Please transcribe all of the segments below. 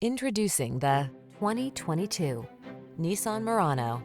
Introducing the 2022 Nissan Murano.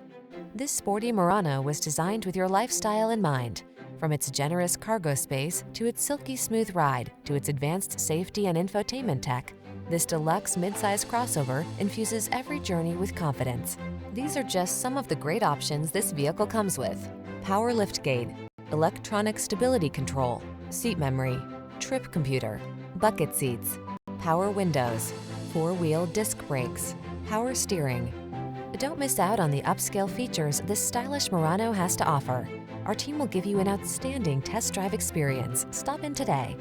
This sporty Murano was designed with your lifestyle in mind. From its generous cargo space to its silky smooth ride to its advanced safety and infotainment tech, this deluxe midsize crossover infuses every journey with confidence. These are just some of the great options this vehicle comes with: power liftgate, electronic stability control, seat memory, trip computer, bucket seats, power windows, four-wheel disc brakes, power steering. Don't miss out on the upscale features this stylish Murano has to offer. Our team will give you an outstanding test drive experience. Stop in today.